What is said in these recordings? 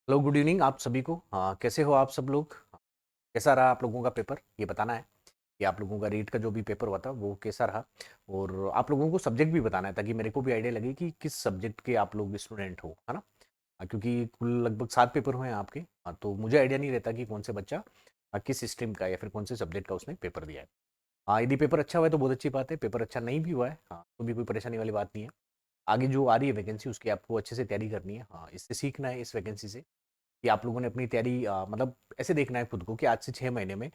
Hello, good evening आप सभी को। कैसे हो आप सब लोग? कैसा रहा आप लोगों का पेपर, ये बताना है कि आप लोगों का रीट का जो भी पेपर हुआ था वो कैसा रहा। और आप लोगों को सब्जेक्ट भी बताना है ताकि मेरे को भी आइडिया लगे कि किस सब्जेक्ट के आप लोग स्टूडेंट हो, है ना। क्योंकि कुल लगभग 7 पेपर हुए हैं आपके। तो मुझे आइडिया नहीं रहता कि कौन से बच्चा किस स्ट्रीम का या फिर कौन से सब्जेक्ट का उसने पेपर दिया है। यदि पेपर अच्छा हुआ है तो बहुत अच्छी बात है, पेपर अच्छा नहीं भी हुआ है तो भी कोई परेशानी वाली बात नहीं है। आगे जो आ रही है वैकेंसी उसकी आपको अच्छे से तैयारी करनी है। इससे सीखना है इस वैकेंसी से कि आप लोगों ने अपनी तैयारी मतलब ऐसे देखना है खुद को कि आज से 6 महीने में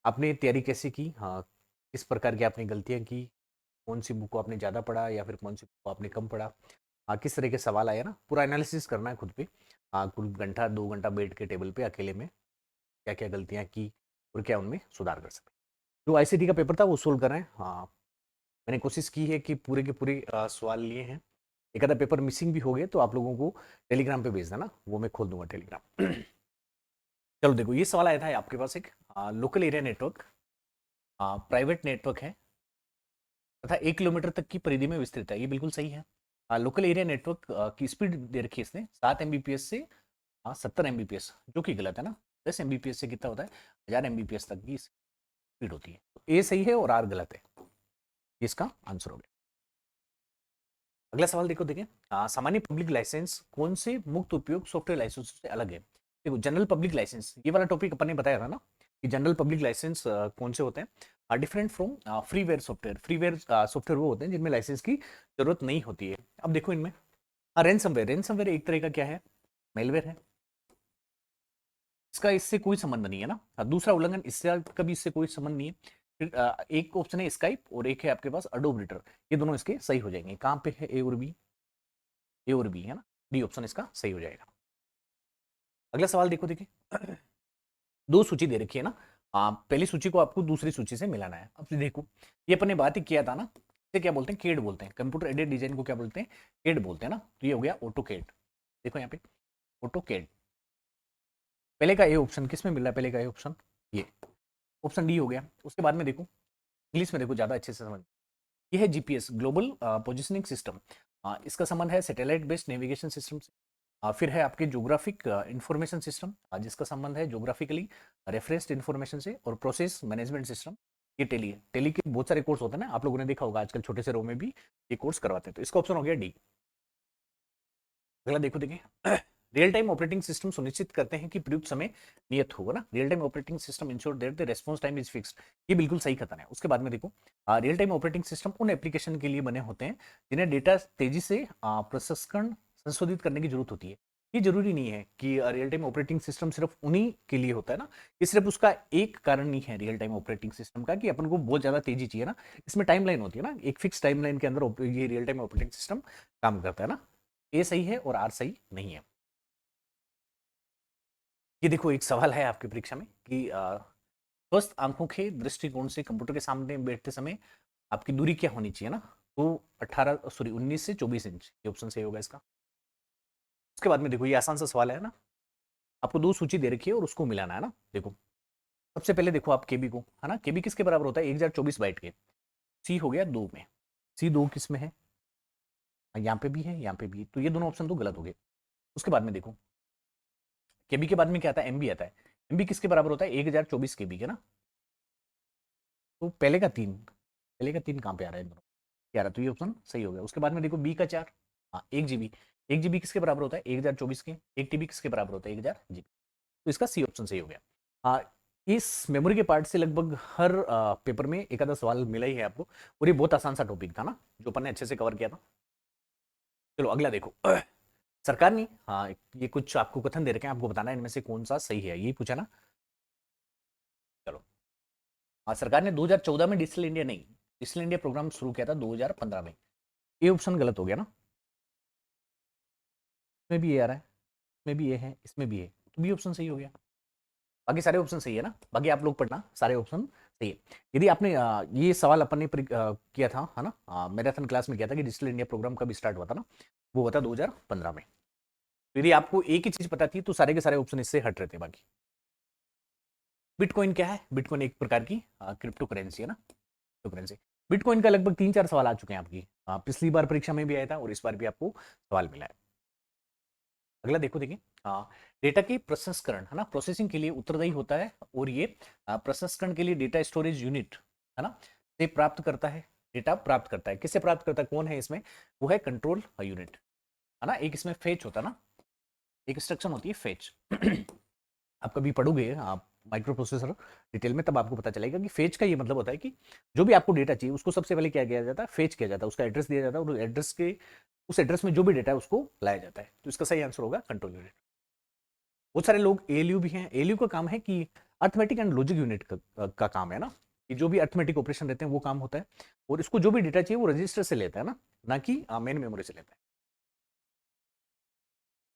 आपने तैयारी कैसे की। किस प्रकार की आपने गलतियां की, कौन सी बुक को आपने ज़्यादा पढ़ा या फिर कौन सी बुक को आपने कम पढ़ा। किस तरह के सवाल आए ना, पूरा एनालिसिस करना है खुद पे। कुल घंटा 2 घंटा बैठ के टेबल पे अकेले में क्या क्या गलतियां की और क्या उनमें सुधार कर सके। जो आईसीटी का पेपर था वो सोल्व कर रहे हैं। मैंने कोशिश की है कि पूरे के पूरे सवाल लिए हैं। एक आधा पेपर मिसिंग भी हो गए तो आप लोगों को टेलीग्राम पे भेज देना, वो मैं खोल दूंगा टेलीग्राम। चलो देखो, ये सवाल आया था आपके पास एक local area network private network है तथा 1 किलोमीटर तक की परिधि में विस्तृत है। ये बिल्कुल सही है। लोकल एरिया नेटवर्क की स्पीड दे रखी है इसने 7 Mbps से 70 Mbps, जो कि गलत है ना। 10 Mbps से कितना होता है, 1000 Mbps तक की स्पीड होती है। तो ए सही है और आर गलत है। ये इसका आंसर हो गया। अगला सवाल देखो, देखिए सामान्य पब्लिक लाइसेंस कौन से मुक्त उपयोग सॉफ्टवेयर लाइसेंस से अलग है। देखो, जनरल पब्लिक लाइसेंस, ये वाला टॉपिक अपन ने बताया था ना कि जनरल पब्लिक लाइसेंस कौन से होते हैं, different from freeware software. Freeware software वो होते हैं जिनमें लाइसेंस की जरूरत नहीं होती है। अब देखो इनमें रैनसमवेयर, रैनसमवेयर एक तरह का क्या है, मेलवेयर है। इसका इससे कोई संबंध नहीं है ना। दूसरा उल्लंघन, इससे कभी इससे कोई संबंध नहीं है। फिर एक ऑप्शन है स्काइप और एक है आपके पास अडोब रीडर। ये दोनों इसके सही हो जाएंगे। कहाँ पे है ए और बी, ए और बी है ना। डी ऑप्शन इसका सही हो जाएगा। अगला सवाल देखो, देखिए दो सूची दे रखी है ना। पहली सूची को आपको दूसरी सूची से मिलाना है। अब देखो, ये अपन ने बात ही किया था ना, इसे क्या बोलते हैं, केड बोलते हैं। कंप्यूटर एडेड डिजाइन को क्या बोलते हैं, केड बोलते हैं ना। तो ये हो गया ऑटो केड। देखो यहाँ पे ऑटो केड। पहले का ए ऑप्शन किस में मिल रहा है, पहले का ए ऑप्शन ये ऑप्शन डी हो गया। उसके बाद में देखो, इंग्लिश में देखो ज्यादा अच्छे से समझ। ये है जीपीएस, ग्लोबल पोजिशनिंग सिस्टम। इसका संबंध है सैटेलाइट बेस्ड नेविगेशन सिस्टम से। फिर है आपके ज्योग्राफिक इंफॉर्मेशन सिस्टम, जिसका संबंध है ज्योग्राफिकली रेफरेंस्ड इंफॉर्मेशन से। और प्रोसेस मैनेजमेंट सिस्टम, ये टेली है। टेली के बहुत सारे कोर्स होते हैं ना, आप लोगों ने देखा होगा आजकल छोटे से रो में भी ये कोर्स करवाते हैं। तो इसका ऑप्शन हो गया डी। अगला देखो, देखिए रियल टाइम ऑपरेटिंग सिस्टम सुनिश्चित करते हैं कि प्रयुक्त समय नियत होगा ना। Real time operating system ensure that the response time is fixed. ये बिल्कुल सही कथन है। उसके बाद में देखो, रियल टाइम ऑपरेटिंग सिस्टम उन एप्लीकेशन के लिए बने होते हैं जिन्हें डेटा तेजी से प्रसंस्करण संशोधित करने की जरूरत होती है। ये जरूरी नहीं है कि रियल टाइम ऑपरेटिंग सिस्टम सिर्फ उन्हीं के लिए होता है ना। ये सिर्फ उसका एक कारण नहीं है रियल टाइम ऑपरेटिंग सिस्टम का कि अपन को बहुत ज्यादा तेजी चाहिए ना। इसमें टाइमलाइन होती है ना, एक फिक्स टाइमलाइन के अंदर ये रियल टाइम ऑपरेटिंग सिस्टम काम करता है ना। ए सही है और आर सही नहीं है। ये देखो, एक सवाल है आपकी परीक्षा में कि स्वस्थ आंखों के दृष्टिकोण से कंप्यूटर के सामने बैठते समय आपकी दूरी क्या होनी चाहिए ना। तो 19 से 24 इंच, ये ऑप्शन सही होगा इसका। उसके बाद में देखो, ये आसान सा सवाल है ना। आपको दो सूची दे रखी है और उसको मिलाना है ना। देखो, सबसे पहले देखो आप केबी को, है ना। केबी किसके बराबर होता है, 1024 बाइट के। सी हो गया 2 में, सी 2 किस में है, यहाँ पे भी है यहाँ पे भी है। तो ये दोनों ऑप्शन तो गलत हो गए। उसके बाद में देखो, केबी के बाद में क्या आता है, एमबी आता है। एमबी किसके बराबर होता है, 1024 केबी के ना। तो पहले का तीन कहाँ पे आ रहा है, दोनों क्या आ रहा है। तो ये ऑप्शन सही हो गया। उसके बाद में देखो बी का 4, 1 GB। 1 GB किसके बराबर होता है, 1024 के। 1 TB किसके बराबर होता है, 1000 GB। तो इसका सी ऑप्शन सही हो गया। इस मेमोरी के पार्ट से लगभग हर पेपर में एक आधा सवाल मिला ही है आपको। और ये बहुत आसान सा टॉपिक था ना, जो अपन ने अच्छे से कवर किया था। चलो अगला देखो सरकार ने ये कुछ आपको कथन दे रखे हैं, आपको बताना है इनमें से कौन सा सही है, यही पूछा ना। चलो, सरकार ने 2014 में डिजिटल इंडिया नहीं, डिजिटल इंडिया प्रोग्राम शुरू किया था 2015 में। ये ऑप्शन गलत हो गया ना। इसमें भी ये आ रहा है, इसमें भी ये है, इसमें भी है। तो बी ऑप्शन सही हो गया। बाकी सारे ऑप्शन सही है ना। बाकी आप लोग पढ़ना, सारे ऑप्शन सही है। यदि आपने ये सवाल अपन ने किया था, है ना, मैराथन क्लास में किया था कि डिजिटल इंडिया प्रोग्राम कब स्टार्ट हुआ था ना, वो हुआ था 2015 में। तो यदि आपको एक ही चीज पता थी तो सारे के सारे ऑप्शन इससे हट रहे थे बाकी। बिटकॉइन क्या है, बिटकॉइन एक प्रकार की क्रिप्टो करेंसी है ना, क्रिप्टो करेंसी। बिटकॉइन का लगभग 3-4 सवाल आ चुके हैं आपकी। पिछली बार परीक्षा में भी आया था और इस बार भी आपको सवाल मिला है। अगला देखो, देखिए, हाँ, डेटा की प्रसंस्करण है ना, प्रोसेसिंग के लिए उत्तरदायी होता है, और ये प्रसंस्करण के लिए डेटा स्टोरेज यूनिट है ना, से प्राप्त करता है, डेटा प्राप्त करता है। किससे प्राप्त करता है, कौन है इसमें, वो है कंट्रोल यूनिट है ना। एक इसमें फेच होता है ना, एक इंस्ट्रक्शन होती है फेच। आप कभी पढ़ोगे आप माइक्रो प्रोसेसर डिटेल में, तब आपको पता चलेगा कि फेच का ये मतलब होता है कि जो भी आपको डेटा चाहिए उसको सबसे पहले क्या किया जाता है, फेच किया जाता है, उसका एड्रेस दिया जाता है, और एड्रेस के उस एड्रेस में जो भी डेटा है उसको लाया जाता है। तो इसका सही आंसर होगा कंट्रोल यूनिट। बहुत सारे लोग एएलयू भी हैं। एएलयू का काम है कि अर्थमेटिक एंड लॉजिक यूनिट का काम है ना, कि जो भी अर्थमेटिक ऑपरेशन रहते हैं वो काम होता है, और इसको जो भी डेटा चाहिए वो रजिस्टर से लेता है ना कि मेन मेमोरी से लेता है।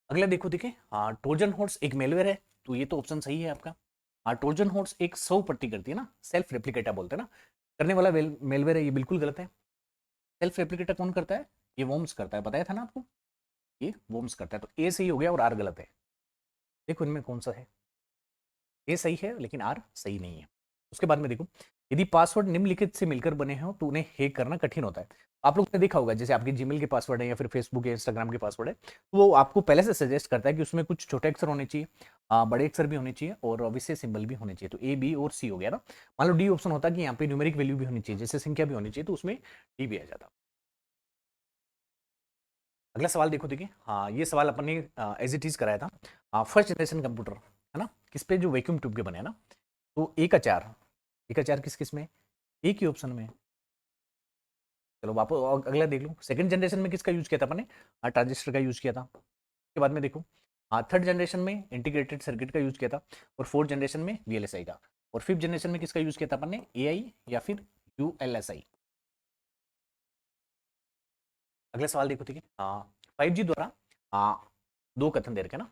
अगला देखो, देखिए, ट्रोजन हॉर्स एक मेलवेयर है, तो ये तो ऑप्शन सही है आपका। ट्रोजन हॉर्स एक स्व पट्टी करती है ना, सेल्फ रेप्लिकेटर बोलते हैं ना, करने वाला मेलवेयर है, ये बिल्कुल गलत है। सेल्फ रेप्लिकेटर कौन करता है, ये वॉर्म्स करता है, बताया था ना आपको, ये वॉर्म्स करता है। तो ए सही हो गया और आर गलत है। देखो इनमें कौन सा है, ए सही है लेकिन आर सही नहीं है। उसके बाद में देखो, यदि पासवर्ड निम्नलिखित से मिलकर बने हो तो उन्हें हैक करना कठिन होता है। आप लोग ने देखा होगा, जैसे आपके जीमेल के पासवर्ड है या फिर फेसबुक या इंस्टाग्राम के पासवर्ड है, तो वो आपको पहले से सजेस्ट करता है कि उसमें कुछ छोटे अक्षर होने चाहिए, बड़े अक्षर भी होने चाहिए, और विशेष सिंबल भी होने चाहिए। तो ए, बी और सी हो गया ना। मान लो डी ऑप्शन होता कि यहाँ पे न्यूमेरिक वैल्यू भी होनी चाहिए, जैसे संख्या भी होनी चाहिए, तो उसमें डी भी आ जाता। अगला सवाल देखो, देखिए, हाँ, ये सवाल अपन ने एज इट इज कराया था। फर्स्ट जनरेशन कंप्यूटर है ना, किस पे, जो वैक्यूम ट्यूब के बने हैं ना। तो ए का चार, ए का चार किस किस में, एक ही ऑप्शन में। चलो वापस अगला देख लो, सेकंड जनरेशन में किसका यूज किया था अपन ने, ट्रांजिस्टर का यूज किया था। उसके बाद में देखो, हाँ, थर्ड जनरेशन में इंटीग्रेटेड सर्किट का यूज किया था, और फोर्थ जनरेशन में वीएलएसआई का, और फिफ्थ जनरेशन में किसका यूज किया था अपन ने, एआई या फिर यूएलएसआई। अगला सवाल देखो, ठीक है, हाँ, 5G द्वारा, हाँ, दो कथन दे रखे ना,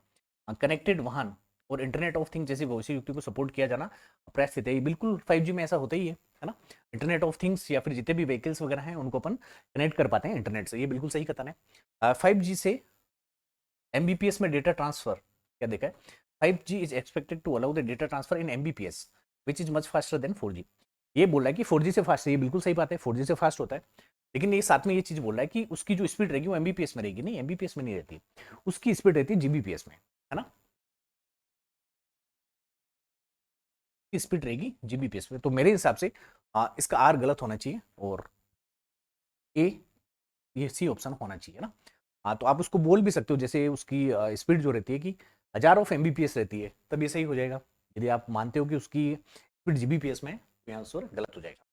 कनेक्टेड वाहन और इंटरनेट ऑफ थिंग्स जैसी भविष्य युक्ति को सपोर्ट किया जाना अप्रत्याशित है। ये बिल्कुल 5G में ऐसा होता ही है ना। इंटरनेट ऑफ थिंग्स या फिर जितने भी व्हीकल्स वगैरह हैं उनको अपन कनेक्ट कर पाते हैं इंटरनेट से, ये बिल्कुल सही कथन है। 5G से एमबीपीएस में डेटा ट्रांसफर क्या देखा है, 5G is expected to allow the data transfer in MBPS which is much faster than 4G। ये बोल रहा है कि 4G से फास्ट है, ये बिल्कुल सही बात है, 4G से फास्ट होता है। लेकिन ये साथ में ये चीज बोल रहा है कि उसकी जो स्पीड रहेगी वो एमबीपीएस में रहेगी, नहीं, एमबीपीएस में नहीं रहती, उसकी स्पीड रहती है जीबीपीएस में, है ना, स्पीड रहेगी जीबीपीएस में। तो मेरे हिसाब से इसका आर गलत होना चाहिए, और ए, ये सी ऑप्शन होना चाहिए ना। हाँ, तो आप उसको बोल भी सकते हो, जैसे उसकी स्पीड जो रहती है कि 1000 ऑफ एमबीपीएस रहती है, तब ये सही हो जाएगा। यदि आप मानते हो कि उसकी स्पीड जीबीपीएस में है, तो यहाँ आंसर गलत हो जाएगा।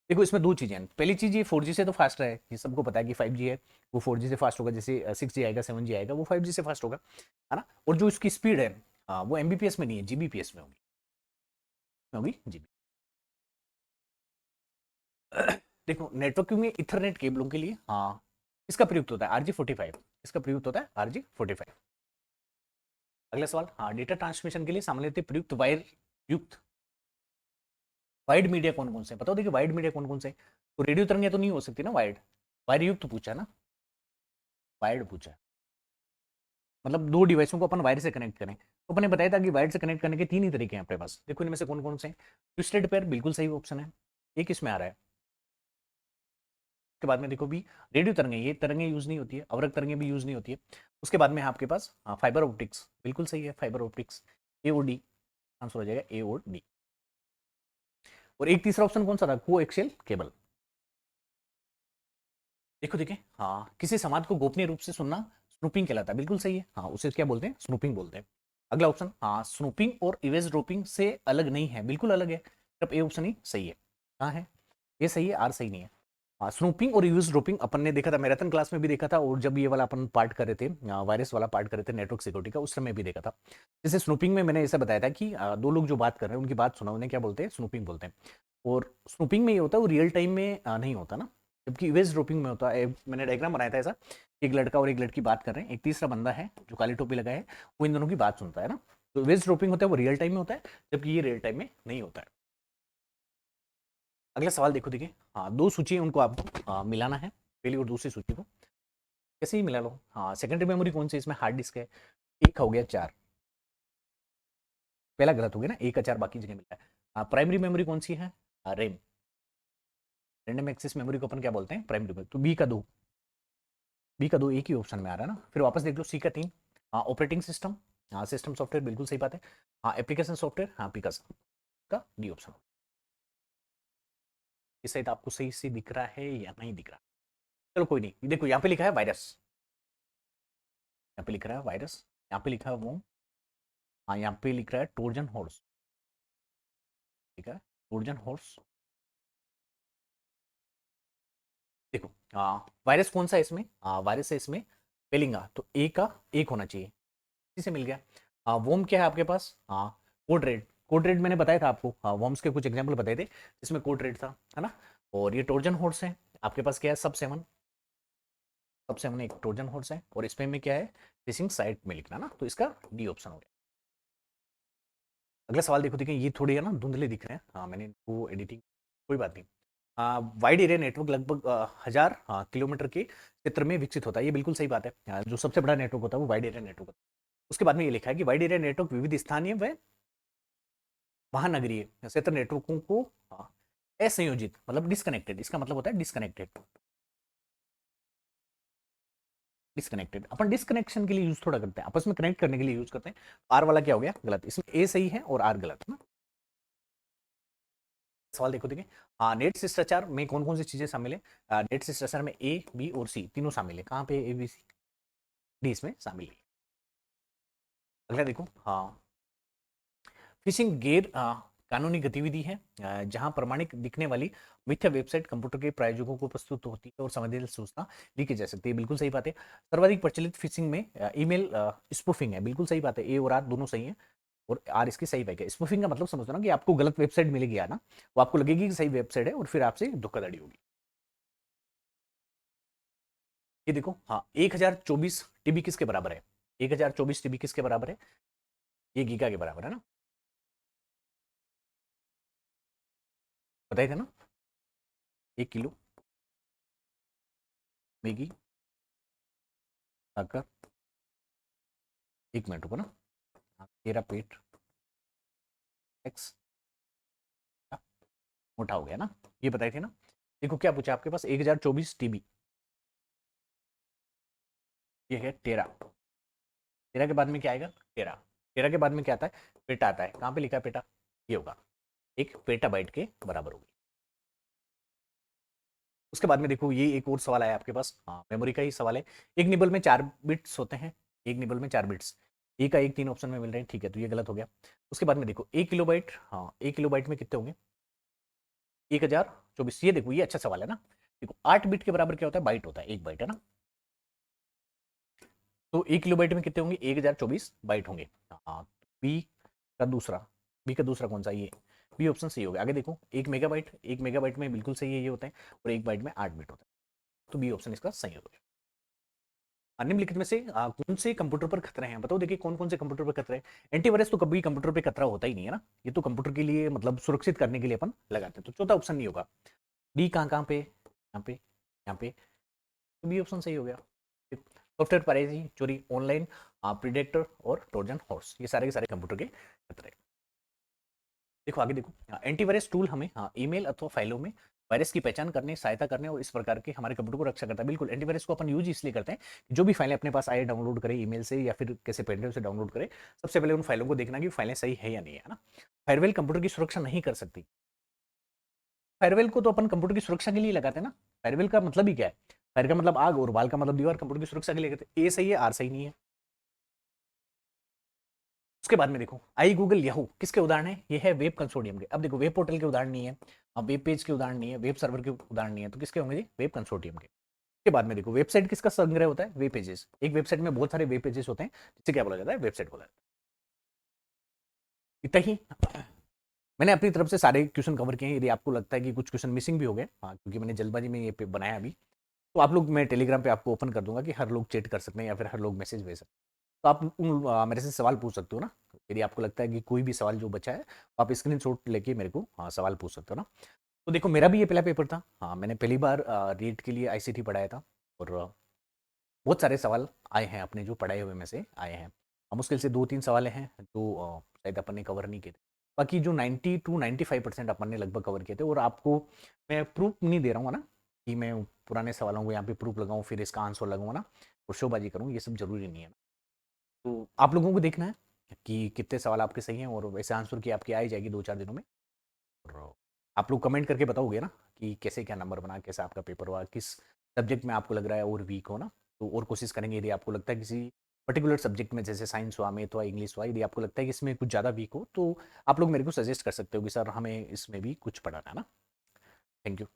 देखो इसमें दो चीजें हैं, पहली चीज ये 4G से तो फास्ट है, ये सबको पता है कि 5G है वो 4G से फास्ट होगा, जैसे 6G आएगा 7G आएगा वो 5G से फास्ट होगा, है ना। और जो इसकी स्पीड है, वो एमबीपीएस में नहीं है, जीबीपीएस में होगी, जीबी। देखो नेटवर्किंग में इथरनेट केबलों के लिए, हाँ, इसका प्रयुक्त होता है RJ45, इसका प्रयुक्त होता है RJ45। अगला सवाल, हाँ, डेटा ट्रांसमिशन के लिए सामान्यतः प्रयुक्त वायर युक्त वाइड मीडिया कौन कौन से, बताओ, देखिए वाइड मीडिया कौन कौन से। तो रेडियो तरंगें तो नहीं हो सकती ना, वाइड, वायर युक्त पूछा है ना, वायर्ड पूछा है, मतलब दो डिवाइसों को अपन वायर से कनेक्ट करें। तो अपने बताया था कि वायर से कनेक्ट करने के तीन ही तरीके हैं अपने पास, देखो इनमें से कौन कौन से हैं। ट्विस्टेड पेयर बिल्कुल सही ऑप्शन है, एक इसमें आ रहा है। उसके बाद में देखो भी, रेडियो तरंगें, ये तरंगें यूज नहीं होती है, अवरक तरंगें भी यूज नहीं होती है। उसके बाद में है आपके पास फाइबर ऑप्टिक्स, बिल्कुल सही है, फाइबर ऑप्टिक्स, ए और डी, आंसर हो जाएगा ए और डी। और एक तीसरा ऑप्शन कौन सा था, को एक्सियल केबल। देखो देखिए, हाँ, किसी समाज को गोपनीय रूप से सुनना स्नूपिंग कहलाता है, बिल्कुल सही है, हाँ, उसे क्या बोलते हैं, स्नूपिंग बोलते हैं। अगला ऑप्शन, हाँ, स्नूपिंग और इवेज ड्रोपिंग से अलग नहीं है, बिल्कुल अलग है, सिर्फ ए ऑप्शन ही सही है। कहाँ है, ये सही है, आर सही नहीं है। हाँ, स्नूपिंग और यूज ड्रोपिंग अपन ने देखा था, मैराथन क्लास में भी देखा था, और जब ये वाला अपन पार्ट कर रहे थे, वायरस वाला पार्ट कर रहे थे नेटवर्क सिक्योरिटी का, उस समय भी देखा था। जैसे स्नूपिंग में मैंने ऐसा बताया था कि दो लोग जो बात कर रहे हैं उनकी बात सुना, उन्हें क्या बोलते हैं, स्नूपिंग बोलते हैं। और स्नूपिंग में ये होता है वो रियल टाइम में नहीं होता ना, जबकि इवेज ड्रोपिंग में होता है। मैंने डायग्राम बनाया था ऐसा, एक लड़का और एक लड़की बात कर रहे हैं, एक तीसरा बंदा है जो काली टोपी लगाए है, वो इन दोनों की बात सुनता है ना। तो इवेज ड्रोपिंग होता है वो रियल टाइम में होता है, जबकि ये रियल टाइम में नहीं होता है। अगला सवाल देखो, देखिए, हाँ, दो सूची उनको आपको मिलाना है, पहली और दूसरी सूची को कैसे ही मिला लो। हाँ, सेकेंडरी मेमोरी कौन सी, इसमें हार्ड डिस्क है, एक हो गया चार, पहला गलत हो गया ना, एक का चार बाकी जगह मिला है। प्राइमरी मेमोरी कौन सी है, रैम, रैंडम एक्सेस मेमोरी को अपन क्या बोलते हैं, प्राइमरी मेमोरी। तो बी का दो, बी का दो एक ही ऑप्शन में आ रहा है ना। फिर वापस देख लो, सी का तीन, ऑपरेटिंग सिस्टम, हाँ सिस्टम सॉफ्टवेयर, बिल्कुल सही बात है। हाँ एप्लीकेशन सॉफ्टवेयर, हाँ पिकासा का डी ऑप्शन। इस साइड आपको सही से दिख रहा है या नहीं दिख रहा? चलो कोई नहीं, देखो यहाँ पे लिखा है वायरस, यहाँ पे लिख रहा है वायरस, यहाँ पे लिखा है वो, हाँ यहाँ पे लिख रहा है ट्रोजन हॉर्स, ठीक है ट्रोजन हॉर्स। देखो वायरस कौन सा है इसमें, वायरस है इसमें पेलिंगा, तो ए का एक होना चाहिए, इसी से मिल गया। वोम क्या है आपके पास, कोड रेड, कोड रेड मैंने बताया था आपको, वोम्स के कुछ एग्जाम्पल बताए थे जिसमें कोड रेड था, है ना। और ये ट्रोजन हॉर्स है आपके पास, क्या है सब सेवन, सब सेवन एक ट्रोजन हॉर्स है, और इसमें में क्या है फिशिंग साइट में लिखना ना, तो इसका डी ऑप्शन हो गया। अगला सवाल देखो, देखिए ये थोड़े है ना धुंधले दिख रहे हैं, हाँ मैंने इनको एडिटिंग, कोई बात नहीं। वाइड एरिया नेटवर्क लगभग 1000 किलोमीटर के क्षेत्र में विकसित होता है, ये बिल्कुल सही बात है। जो सबसे बड़ा नेटवर्क होता है वो वाइड एरिया नेटवर्क होता है। उसके बाद में ये लिखा है कि वाइड एरिया नेटवर्क विविध स्थानीय व महानगरीय क्षेत्र नेटवर्कों को असंयोजित मतलब डिस्कनेक्टेड, इसका मतलब होता है डिस्कनेक्टेड, डिस्कनेक्टेड अपन डिस्कनेक्शन के लिए यूज थोड़ा करते हैं, आपस में कनेक्ट करने के लिए यूज करते हैं। आर वाला क्या हो गया गलत, इसमें ए सही है और आर गलत है ना। सवाल देखो, देखिए नेट शिष्टाचार में कौन कौन सी चीजें शामिल है। नेट शिष्टाचार में ए बी और सी तीनों शामिल है, कहाँ पे ए बी सी डी इसमें शामिल है। अगला देखो, फिशिंग गैर कानूनी गतिविधि है जहां प्रमाणिक दिखने वाली मिथ्या वेबसाइट कंप्यूटर के प्रायोजकों को प्रस्तुत होती है और संवेदनशील सूचना ली की जा सकती है, बिल्कुल सही बात है। सर्वाधिक प्रचलित फिशिंग में ईमेल स्पूफिंग है, बिल्कुल सही बात है, ए और आर दोनों सही है, और आर इसकी सही बात है। स्पूफिंग का मतलब समझो ना कि आपको गलत वेबसाइट मिलेगी ना, वो आपको लगेगी कि सही वेबसाइट है और फिर आपसे धोखाधड़ी होगी। ये देखो 1024 टीबी किसके बराबर है, 1024 टीबी किसके बराबर है, ये गीगा के बराबर है ना, बताए थे ना। 1 किलो मैगी खाकर, 1 मिनट रुको ना, तेरा पेट एक्स मोटा हो गया ना, ये बताए थे ना। देखो क्या पूछा आपके पास, 1024 टीबी, ये है टेरा, टेरा के बाद में क्या आएगा टेरा, टेरा के बाद में क्या आता है पेटा आता है, कहाँ पे लिखा है पेटा, ये होगा, एक पेटा बाइट के बराबर होगी। उसके बाद में देखो ये एक और सवाल आया आपके पास, मेमोरी का ही सवाल है। एक निबल में 4 बिट्स होते हैं, एक निबल में 4 बिट्स, ए का एक 3 ऑप्शन में मिल रहे हैं, ठीक है तो ये गलत हो गया। उसके बाद में देखो 1 किलोबाइट, 1 किलोबाइट में कितने होंगे, 1024, ये देखो ये अच्छा सवाल है ना। देखो 8 बिट के बराबर क्या होता है, बाइट होता है, 1 बाइट है ना, तो 1 किलोबाइट में कितने होंगे, 1024 बाइट होंगे। हाँ, बी का दूसरा, बी का दूसरा कौन सा, ये बी ऑप्शन सही हो गया। आगे देखो 1 मेगाबाइट, 1 मेगाबाइट में बिल्कुल सही है ये होता है, और 1 बाइट में 8 बिट होता है, तो बी ऑप्शन इसका सही हो गया। निम्नलिखित में से कौन से कंप्यूटर पर खतरे हैं, बताओ, देखिए कौन कौन से कंप्यूटर पर खतरे हैं। एंटीवायरस तो कभी कंप्यूटर पे खतरा होता ही नहीं है ना, ये तो कंप्यूटर के लिए मतलब सुरक्षित करने के लिए अपन लगाते हैं, तो चौथा ऑप्शन नहीं होगा। डी कहाँ कहाँ पे, यहाँ पे, यहाँ पे, तो बी ऑप्शन सही हो गया। सॉफ्टवेयर पराइजी चोरी, ऑनलाइन प्रिडेक्टर और ट्रोजन हॉर्स, ये सारे के सारे कंप्यूटर के खतरे। देखो आगे देखो, एंटीवायरस टूल हमें ईमेल अथवा फाइलों में वायरस की पहचान करने, सहायता करने और इस प्रकार के हमारे कंप्यूटर को रक्षा करता है। बिल्कुल, एंटीवायरस को अपन यूज इसलिए करते हैं कि जो भी फाइलें अपने पास आए डाउनलोड करें ईमेल से या फिर कैसे पेनड्राइव से डाउनलोड करें, सबसे पहले उन फाइलों को देखना कि फाइलें सही है या नहीं है ना। फायरवेल कंप्यूटर की सुरक्षा नहीं कर सकती, फायरवेल को तो अपन कंप्यूटर की सुरक्षा के लिए लगाते हैं ना। फायरवेल का मतलब ही क्या है, फायर का मतलब आग और वाल का मतलब दीवार, कंप्यूटर की सुरक्षा के लिए लगाते हैं। ए सही है, आर सही नहीं है। उसके बाद में देखो आई गूगल याहू किसके उदाहरण है, ये है वेब कंसोर्टियम के। अब देखो वेब पोर्टल के उदाहरण नहीं है, अब वेब पेज के उदाहरण नहीं है, वेब सर्वर के उदाहरण नहीं है, तो किसके होंगे जी, वेब कंसोर्टियम के। उसके बाद में देखो वेबसाइट किसका संग्रह होता है, वेब पेजेस, एक वेबसाइट में बहुत सारे वेब पेजेस होते हैं, जिसे क्या बोला जाता है, वेबसाइट बोला जाता है। इतना ही मैंने अपनी तरफ से सारे क्वेश्चन कवर किए हैं, यदि आपको लगता है कि कुछ क्वेश्चन मिसिंग भी हो गए, क्योंकि मैंने जल्दबाजी में ये बनाया अभी, तो आप लोग, मैं टेलीग्राम पे आपको ओपन कर दूंगा कि हर लोग चैट कर सकते हैं या फिर हर लोग मैसेज भेज सकते हैं, तो आप मेरे से सवाल पूछ सकते हो ना। यदि आपको लगता है कि कोई भी सवाल जो बचा है, तो आप स्क्रीनशॉट लेके मेरे को सवाल पूछ सकते हो ना। तो देखो मेरा भी ये पहला पेपर था, मैंने पहली बार रीट के लिए आईसीटी पढ़ाया था, और बहुत सारे सवाल आए हैं अपने जो पढ़ाए हुए में से आए हैं। मुश्किल से 2-3 सवाल हैं जो शायद अपन ने कवर नहीं किए थे, बाकी जो 90 to 95% अपन ने लगभग कवर किए थे। और आपको मैं प्रूफ नहीं दे रहा हूँ ना, कि मैं पुराने सवालों को यहाँ पे प्रूफ लगाऊं फिर इसका आंसर लगाऊंगा ना और शोबाजी करूँ, ये सब जरूरी नहीं है ना। तो आप लोगों को देखना है कि कितने सवाल आपके सही हैं, और वैसे आंसर की आपकी आ ही जाएगी 2-4 दिनों में। और आप लोग कमेंट करके बताओगे ना कि कैसे क्या नंबर बना, कैसा आपका पेपर हुआ, किस सब्जेक्ट में आपको लग रहा है और वीक हो ना, तो और कोशिश करेंगे। यदि आपको लगता है किसी पर्टिकुलर सब्जेक्ट में, जैसे साइंस हुआ, मैथ हुआ, इंग्लिश हुआ, यदि आपको लगता है कि इसमें कुछ ज़्यादा वीक हो, तो आप लोग मेरे को सजेस्ट कर सकते हो कि सर हमें इसमें भी कुछ पढ़ाना है ना। Thank you.